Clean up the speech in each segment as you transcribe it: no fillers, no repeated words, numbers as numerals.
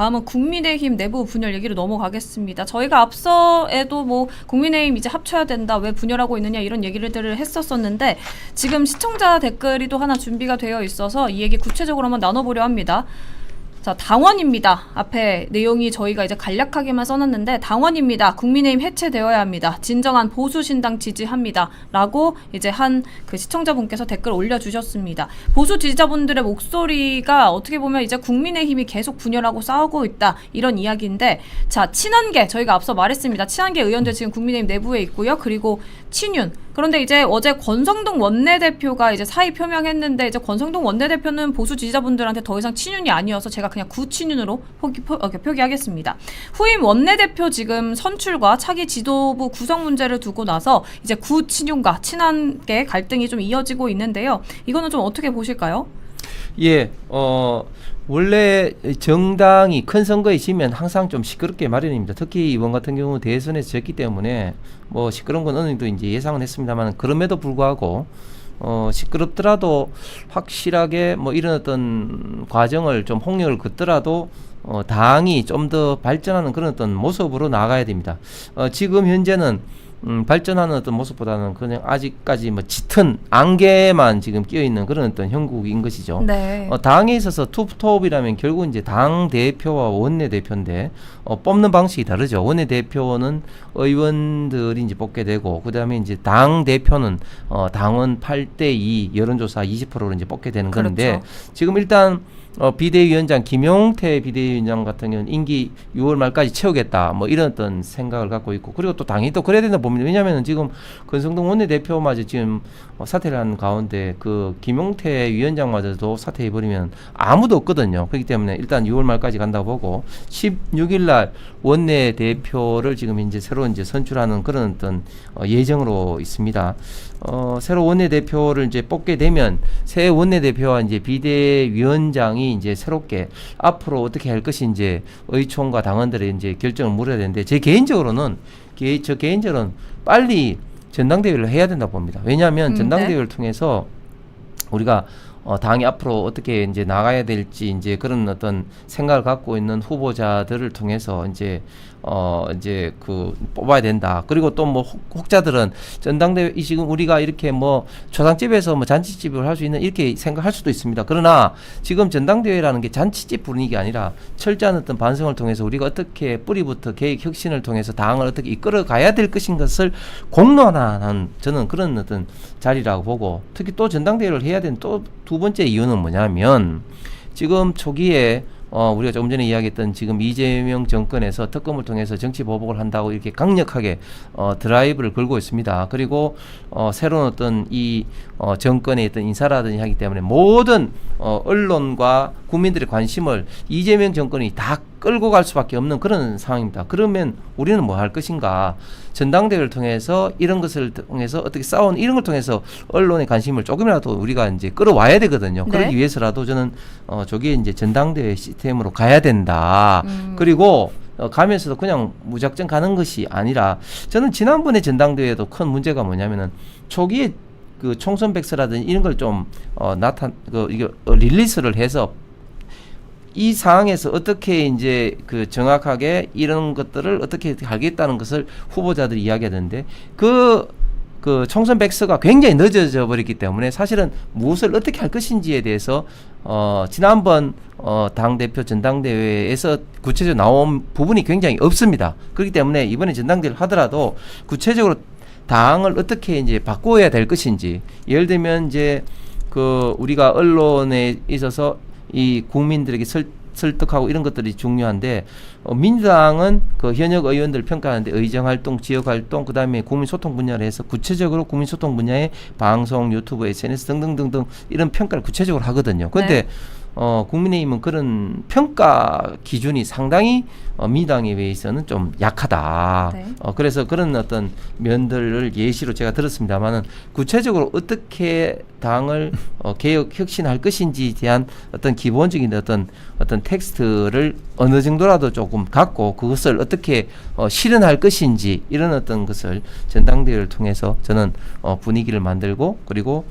다음은 국민의힘 내부 분열 얘기로 넘어가겠습니다. 저희가 앞서에도 뭐 국민의힘 이제 합쳐야 된다, 왜 분열하고 있느냐 이런 얘기를 했었었는데 지금 시청자 댓글이 또 하나 준비가 되어 있어서 이 얘기 구체적으로 한번 나눠보려 합니다. 자, 당원입니다. 앞에 내용이 저희가 이제 간략하게만 써놨는데 당원입니다. 국민의힘 해체되어야 합니다. 진정한 보수신당 지지합니다. 라고 이제 한 그 시청자분께서 댓글 올려주셨습니다. 보수 지지자분들의 목소리가 어떻게 보면 이제 국민의힘이 계속 분열하고 싸우고 있다 이런 이야기인데, 자, 친한계 저희가 앞서 말했습니다. 친한계 의원들 지금 국민의힘 내부에 있고요. 그리고 친윤. 그런데 이제 어제 권성동 원내대표가 이제 사의 표명했는데 이제 권성동 원내대표는 보수 지지자분들한테 더 이상 친윤이 아니어서 제가 그냥 구친윤으로 표기하겠습니다. 후임 원내대표 지금 선출과 차기 지도부 구성 문제를 두고 나서 이제 구친윤과 친한계 갈등이 좀 이어지고 있는데요. 이거는 좀 어떻게 보실까요? 예, 원래 정당이 큰 선거에 지면 항상 좀 시끄럽게 마련입니다. 특히 이번 같은 경우 대선에서 졌기 때문에 뭐 시끄러운 건 어느 정도 이제 예상은 했습니다만, 그럼에도 불구하고 시끄럽더라도 확실하게 뭐 이런 어떤 과정을 좀 홍역을 긋더라도 당이 좀 더 발전하는 그런 어떤 모습으로 나가야 됩니다. 지금 현재는 발전하는 어떤 모습보다는 그냥 아직까지 뭐 짙은 안개만 지금 끼어 있는 그런 어떤 형국인 것이죠. 네. 당에 있어서 투톱이라면 결국 이제 당 대표와 원내 대표인데 뽑는 방식이 다르죠. 원내 대표는 의원들이 이제 뽑게 되고, 그다음에 이제 당 대표는 당원 8대2 여론조사 20%로 이제 뽑게 되는 건데, 그렇죠. 지금 일단 비대위원장 김용태 비대위원장 같은 경우는 임기 6월 말까지 채우겠다 뭐 이런 어떤 생각을 갖고 있고, 그리고 또 당이 또 그래야 된다 봅니다. 왜냐하면 지금 권성동 원내대표마저 지금 사퇴를 한 가운데 그 김용태 위원장마저도 사퇴해버리면 아무도 없거든요. 그렇기 때문에 일단 6월 말까지 간다고 보고, 16일 날 원내대표를 지금 이제 새로 이제 선출하는 그런 어떤 예정으로 있습니다. 새로 원내대표를 이제 뽑게 되면 새 원내대표와 이제 비대위원장이 이제 새롭게 앞으로 어떻게 할 것인지 의총과 당원들의 이제 결정을 물어야 되는데, 저 개인적으로는 빨리 전당대회를 해야 된다고 봅니다. 왜냐하면 전당대회를 통해서 우리가 당이 앞으로 어떻게 이제 나가야 될지 이제 그런 어떤 생각을 갖고 있는 후보자들을 통해서 이제 그 뽑아야 된다. 그리고 또 뭐 혹자들은 전당대회 지금 우리가 이렇게 뭐 초상집에서 뭐 잔치집을 할 수 있는 이렇게 생각할 수도 있습니다. 그러나 지금 전당대회라는 게 잔치집 분위기 아니라 철저한 어떤 반성을 통해서 우리가 어떻게 뿌리부터 계획 혁신을 통해서 당을 어떻게 이끌어 가야 될 것인 것을 공론화하는 저는 그런 어떤 자리라고 보고, 특히 또 전당대회를 해야 되는 또 두 번째 이유는 뭐냐면, 지금 초기에 우리가 조금 전에 이야기했던 지금 이재명 정권에서 특검을 통해서 정치 보복을 한다고 이렇게 강력하게 드라이브를 걸고 있습니다. 그리고 새로운 어떤 이 정권의 어떤 인사라든지 하기 때문에 모든 언론과 국민들의 관심을 이재명 정권이 다 끌고 갈 수밖에 없는 그런 상황입니다. 그러면 우리는 뭐 할 것인가? 전당대회를 통해서 이런 것을 통해서 어떻게 싸운 이런 걸 통해서 언론의 관심을 조금이라도 우리가 이제 끌어와야 되거든요. 네. 그러기 위해서라도 저는 저게 이제 전당대회 시스템으로 가야 된다. 그리고 가면서도 그냥 무작정 가는 것이 아니라, 저는 지난번에 전당대회에도 큰 문제가 뭐냐면은 초기에 그 총선 백서라든지 이런 걸 좀 릴리스를 해서 이 상황에서 어떻게 이제 그 정확하게 이런 것들을 어떻게 하겠다는 것을 후보자들이 이야기하던데, 그 총선 백서가 굉장히 늦어져 버렸기 때문에 사실은 무엇을 어떻게 할 것인지에 대해서 지난번 당대표 전당대회에서 구체적으로 나온 부분이 굉장히 없습니다. 그렇기 때문에 이번에 전당대회를 하더라도 구체적으로 당을 어떻게 이제 바꿔야 될 것인지, 예를 들면 이제 그 우리가 언론에 있어서 이 국민들에게 설득하고 이런 것들이 중요한데, 민주당은 그 현역 의원들 평가하는데 의정활동, 지역활동, 그 다음에 국민소통 분야를 해서 구체적으로 국민소통 분야의 방송, 유튜브, SNS 등등등등 이런 평가를 구체적으로 하거든요. 그런데 국민의힘은 그런 평가 기준이 상당히 민주당에 비해서는 좀 약하다. 네. 그래서 그런 어떤 면들을 예시로 제가 들었습니다만은, 구체적으로 어떻게 당을 개혁 혁신할 것인지에 대한 어떤 기본적인 어떤 텍스트를 어느 정도라도 조금 갖고 그것을 어떻게 실현할 것인지, 이런 어떤 것을 전당대회를 통해서 저는 분위기를 만들고, 그리고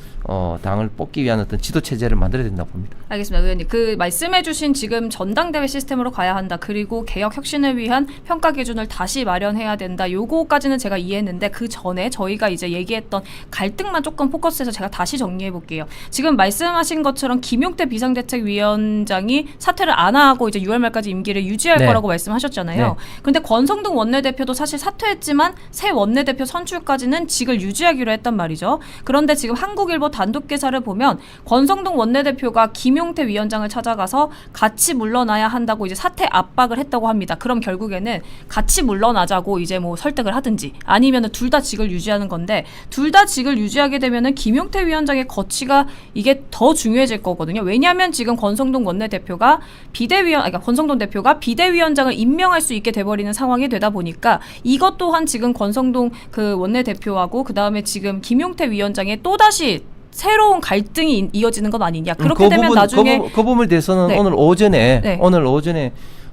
당을 뽑기 위한 어떤 지도 체제를 만들어야 된다고 봅니다. 알겠습니다. 의원님, 그 말씀해주신 지금 전당대회 시스템으로 가야 한다. 그리고 개혁 혁신을 위한 평가 기준을 다시 마련해야 된다. 요거까지는 제가 이해했는데 그 전에 저희가 이제 얘기했던 갈등만 조금 포커스해서 제가 다시 정리해 볼게요. 지금 말씀하신 것처럼 김용태 비상대책위원장이 사퇴를 안 하고 이제 6월 말까지 임기를 유지할 네. 거라고 말씀하셨잖아요. 네. 근데 권성동 원내대표도 사실 사퇴했지만 새 원내대표 선출까지는 직을 유지하기로 했단 말이죠. 그런데 지금 한국일보 단독 기사를 보면 권성동 원내대표가 김용태 위원장을 찾아가서 같이 물러나야 한다고 이제 사퇴 압박을 했다고 합니다. 그럼 결국에는 같이 물러나자고 이제 뭐 설득을 하든지 아니면은 둘 다 직을 유지하는 건데 둘 다 직을 유지하게 되면은 김용태 위원장의 거취가 이게 더 중요해질 거거든요. 왜냐하면 지금 권성동 원내대표가 그러니까 권성동 대표가 비대위원장을 임명할 수 있게 돼버리는 상황이 되다 보니까 이것 또한 지금 권성동 그 원내대표하고 그 다음에 지금 김용태 위원장의 또 다시 새로운 갈등이 이어지는 건 아니냐. 그렇게 되면 나중에 그 부분에 대해서는 네. 오늘 오전에 네.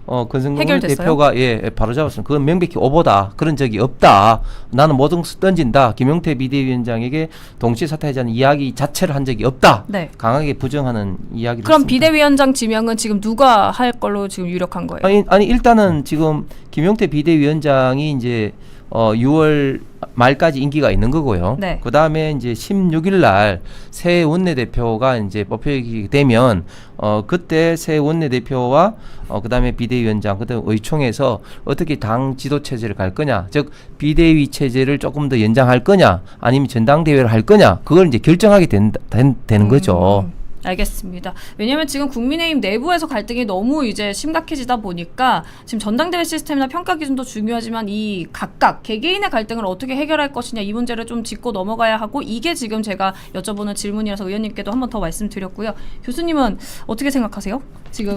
권성동 해결됐어요? 대표가 바로 잡았습니다. 그건 명백히 오보다. 그런 적이 없다. 나는 모든 것을 던진다. 김용태 비대위원장에게 동시 사퇴하자는 이야기 자체를 한 적이 없다. 네. 강하게 부정하는 이야기를 그럼 했습니다. 비대위원장 지명은 지금 누가 할 걸로 지금 유력한 거예요? 아니 일단은 지금 김용태 비대위원장이 이제 6월 말까지 임기가 있는 거고요. 네. 그 다음에 이제 16일 날 새 원내대표가 이제 뽑히게 되면 그때 새 원내대표와 그 다음에 비대위원장, 그 다음에 의총에서 어떻게 당 지도 체제를 갈 거냐, 즉 비대위 체제를 조금 더 연장할 거냐, 아니면 전당대회를 할 거냐, 그걸 이제 결정하게 되는 거죠. 알겠습니다. 왜냐하면 지금 국민의힘 내부에서 갈등이 너무 이제 심각해지다 보니까 지금 전당대회 시스템이나 평가 기준도 중요하지만 이 각각 개개인의 갈등을 어떻게 해결할 것이냐 이 문제를 좀 짚고 넘어가야 하고 이게 지금 제가 여쭤보는 질문이라서 의원님께도 한 번 더 말씀드렸고요. 교수님은 어떻게 생각하세요? 지금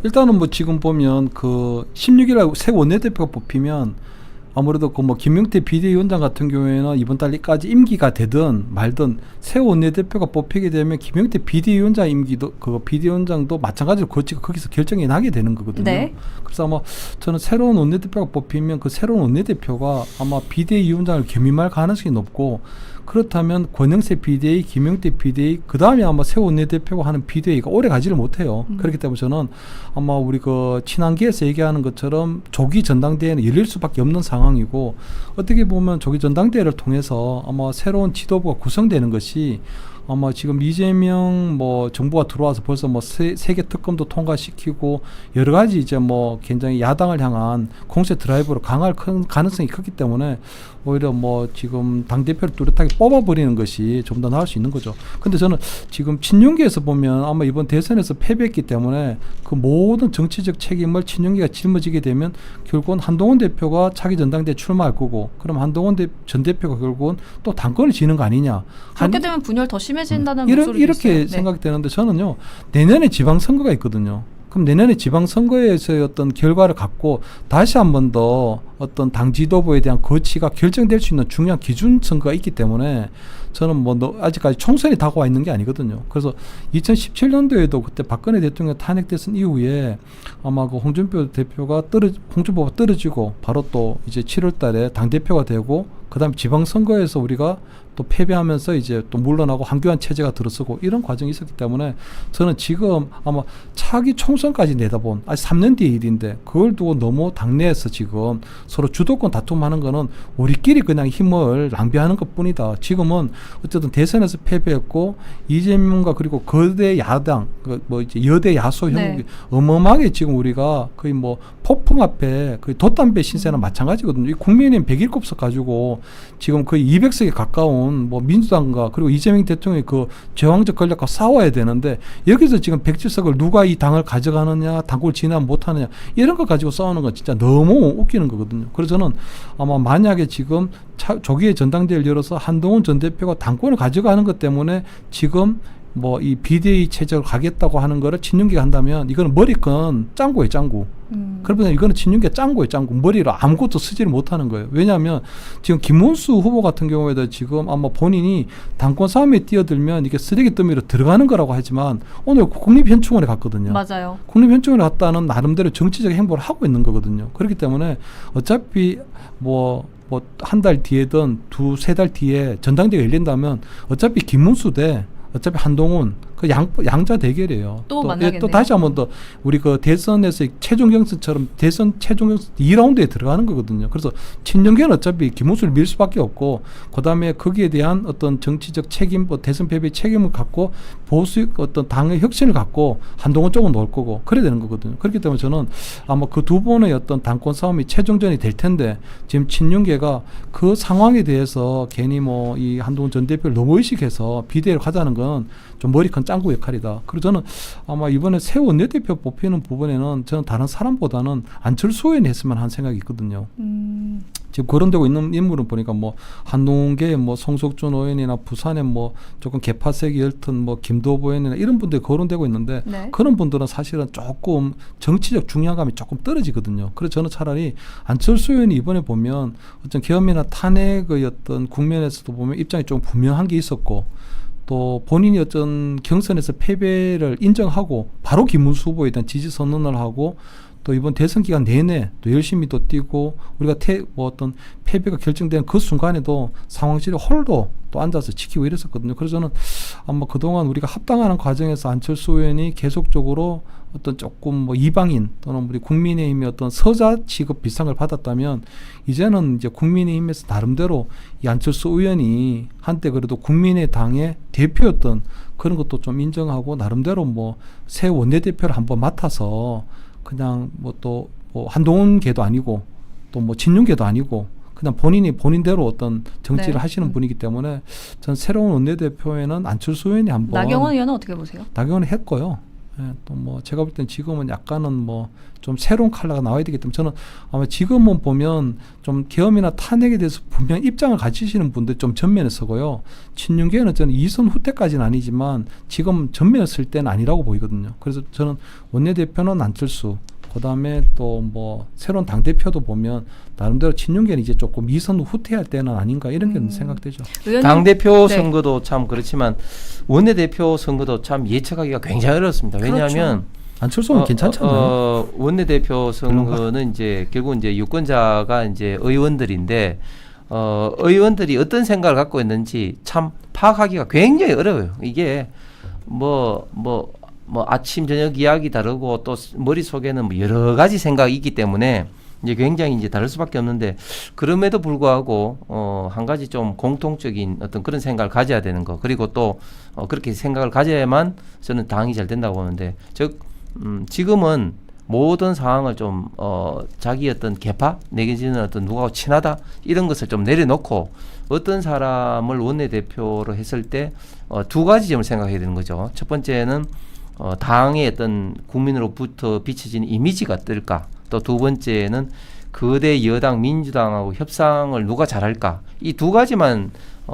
일단은 뭐 지금 보면 그 16일에 새 원내대표가 뽑히면 아무래도 그 뭐 김용태 비대위원장 같은 경우에는 이번 달까지 임기가 되든 말든 새 원내대표가 뽑히게 되면 김용태 비대위원장 임기도 그 비대위원장도 마찬가지로 거기서 결정이 나게 되는 거거든요. 네. 그래서 아마 저는 새로운 원내대표가 뽑히면 그 새로운 원내대표가 아마 비대위원장을 겸임할 가능성이 높고 그렇다면 권영세 비대위, 김용태 비대위, 그 다음에 아마 새 원내대표가 하는 비대위가 오래 가지를 못해요. 그렇기 때문에 저는 아마 우리 그 친한계에서 얘기하는 것처럼 조기 전당대회는 열릴 수밖에 없는 상황이고 어떻게 보면 조기 전당대회를 통해서 아마 새로운 지도부가 구성되는 것이 아마 지금 이재명 뭐 정부가 들어와서 벌써 뭐 세계 특검도 통과시키고 여러 가지 이제 뭐 굉장히 야당을 향한 공세 드라이브로 강할 큰 가능성이 크기 때문에 오히려 뭐 지금 당대표를 뚜렷하게 뽑아버리는 것이 좀 더 나을 수 있는 거죠. 근데 저는 지금 친윤계에서 보면 아마 이번 대선에서 패배했기 때문에 그 모든 정치적 책임을 친윤계가 짊어지게 되면 결국은 한동훈 대표가 차기 전당대회 출마할 거고 그럼 한동훈 전 대표가 결국은 또 당권을 지는 거 아니냐. 그렇게 되면 분열 더 심해진다는 목소리도 이렇게 있어요. 생각이 되는데 저는요. 내년에 지방선거가 있거든요. 그럼 내년에 지방선거에서의 어떤 결과를 갖고 다시 한 번 더 어떤 당 지도부에 대한 거취가 결정될 수 있는 중요한 기준 선거가 있기 때문에 저는 뭐 아직까지 총선이 다가와 있는 게 아니거든요. 그래서 2017년도에도 그때 박근혜 대통령 탄핵됐은 이후에 아마 그 홍준표가 떨어지고 바로 또 이제 7월 달에 당대표가 되고 그다음 지방선거에서 우리가 또 패배하면서 이제 또 물러나고 한교안 체제가 들어서고 이런 과정이 있었기 때문에 저는 지금 아마 차기 총선까지 내다본 아직 3년 뒤의 일인데 그걸 두고 너무 당내에서 지금 서로 주도권 다툼하는 거는 우리끼리 그냥 힘을 낭비하는 것뿐이다. 지금은 어쨌든 대선에서 패배했고 이재명과 그리고 거대 야당 뭐 이제 여대 야소 형국이 어마어마하게 지금 우리가 거의 뭐 폭풍 앞에 거의 돛담배 신세나 마찬가지거든요. 이 국민의힘 107석 가지고 지금 거의 200석에 가까운 뭐 민주당과 그리고 이재명 대통령의 그 제왕적 권력과 싸워야 되는데 여기서 지금 107석을 누가 이 당을 가져가느냐, 당권을 진압 못하느냐 이런 거 가지고 싸우는 건 진짜 너무 웃기는 거거든요. 그래서 저는 아마 만약에 지금 조기에 전당대회를 열어서 한동훈 전 대표가 당권을 가져가는 것 때문에 지금 뭐 이 비대위 체제로 가겠다고 하는 거를 친윤계가 한다면 이거는 머리건 짱구예요, 짱구. 그러면 이거는 친윤계 짱구예요, 짱구. 머리로 아무것도 쓰지를 못하는 거예요. 왜냐하면 지금 김문수 후보 같은 경우에도 지금 아마 본인이 당권 싸움에 뛰어들면 이게 쓰레기 더미로 들어가는 거라고 하지만 오늘 국립현충원에 갔거든요. 맞아요. 국립현충원에 갔다는 나름대로 정치적 행보를 하고 있는 거거든요. 그렇기 때문에 어차피 뭐 한 달 뒤에든 두세 달 뒤에 전당대회가 열린다면 어차피 김문수 대 어차피 한동훈 그 양자 대결이에요. 또 만나겠네요. 또 다시 한번 더 우리 그 대선에서 최종 경선처럼 대선 최종 경선 2라운드에 들어가는 거거든요. 그래서 친윤계는 어차피 김문수를 밀 수밖에 없고 그다음에 거기에 대한 어떤 정치적 책임, 뭐 대선 패배 책임을 갖고 보수 어떤 당의 혁신을 갖고 한동훈 쪽은 놓을 거고 그래야 되는 거거든요. 그렇기 때문에 저는 아마 그 두 번의 어떤 당권 싸움이 최종전이 될 텐데 지금 친윤계가 그 상황에 대해서 괜히 뭐 이 한동훈 전 대표를 너무 의식해서 비대를 하자는 건 좀 머리 큰 짱구 역할이다. 그리고 저는 아마 이번에 새 원내대표 뽑히는 부분에는 저는 다른 사람보다는 안철수 의원이 했으면 하는 생각이 있거든요. 지금 거론되고 있는 인물은 보니까 뭐 한동훈계 뭐 송석준 의원이나 부산에 뭐 조금 개파색이 엷은 뭐 김도보 의원이나 이런 분들이 거론되고 있는데 네. 그런 분들은 사실은 조금 정치적 중량감이 조금 떨어지거든요. 그래서 저는 차라리 안철수 의원이 이번에 보면 어떤 계엄이나 탄핵의 어떤 국면에서도 보면 입장이 좀 분명한 게 있었고 또 본인이 어떤 경선에서 패배를 인정하고 바로 김문수 후보에 대한 지지 선언을 하고 또 이번 대선 기간 내내 또 열심히 또 뛰고 우리가 뭐 어떤 패배가 결정된 그 순간에도 상황실에 홀로 또 앉아서 지키고 이랬었거든요. 그래서 저는 아마 그동안 우리가 합당하는 과정에서 안철수 의원이 계속적으로 어떤 조금 뭐 이방인 또는 우리 국민의힘의 어떤 서자 취급 비상을 받았다면 이제는 이제 국민의힘에서 나름대로 이 안철수 의원이 한때 그래도 국민의당의 대표였던 그런 것도 좀 인정하고 나름대로 뭐 새 원내대표를 한번 맡아서 그냥 뭐 또 뭐 한동훈계도 아니고 또 뭐 친윤계도 아니고 그냥 본인이 본인대로 어떤 정치를 네. 하시는 분이기 때문에 전 새로운 원내대표에는 안철수 의원이 한번 나경원 의원은 어떻게 보세요? 나경원이 했고요. 예, 또 뭐 제가 볼 땐 지금은 약간은 뭐 좀 새로운 컬러가 나와야 되기 때문에 저는 아마 지금은 보면 좀 계엄이나 탄핵에 대해서 분명 입장을 가지시는 분들 좀 전면에 서고요. 친윤계는 저는 이선 후퇴까지는 아니지만 지금 전면에 설 때는 아니라고 보이거든요. 그래서 저는 원내대표는 안철수 그다음에 또 뭐 새로운 당대표도 보면 나름대로 친윤계는 이제 조금 이선 후퇴할 때는 아닌가 이런 게 생각되죠. 의원님, 당대표 네. 선거도 참 그렇지만 원내대표 선거도 참 예측하기가 굉장히 어렵습니다. 왜냐하면 그렇죠. 안철수는 괜찮잖아요. 원내대표 선거는 이제 결국 이제 유권자가 이제 의원들인데 의원들이 어떤 생각을 갖고 있는지 참 파악하기가 굉장히 어려워요. 이게 뭐 아침 저녁 이야기 다르고 또 머릿속에는 뭐 여러 가지 생각이 있기 때문에 이제 굉장히 이제 다를 수밖에 없는데 그럼에도 불구하고 한 가지 좀 공통적인 어떤 그런 생각을 가져야 되는 거 그리고 또 그렇게 생각을 가져야만 저는 당이 잘 된다고 보는데 즉 지금은 모든 상황을 좀 자기 어떤 계파 내지는 어떤 누구하고 친하다 이런 것을 좀 내려놓고 어떤 사람을 원내대표로 했을 때 두 가지 점을 생각해야 되는 거죠. 첫 번째는 당의 어떤 국민으로부터 비춰진 이미지가 어떨까? 또 두 번째는 거대 여당 민주당하고 협상을 누가 잘할까? 이 두 가지만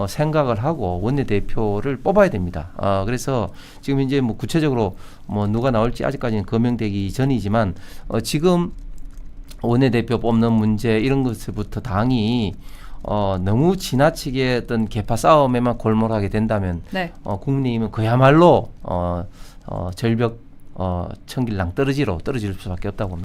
생각을 하고 원내대표를 뽑아야 됩니다. 그래서 지금 이제 뭐 구체적으로 뭐 누가 나올지 아직까지는 거명되기 전이지만 지금 원내대표 뽑는 문제 이런 것부터 당이 너무 지나치게 어떤 계파 싸움에만 골몰하게 된다면 네. 국민의힘은 그야말로 절벽 천길랑 떨어질 수밖에 없다고 봅니다.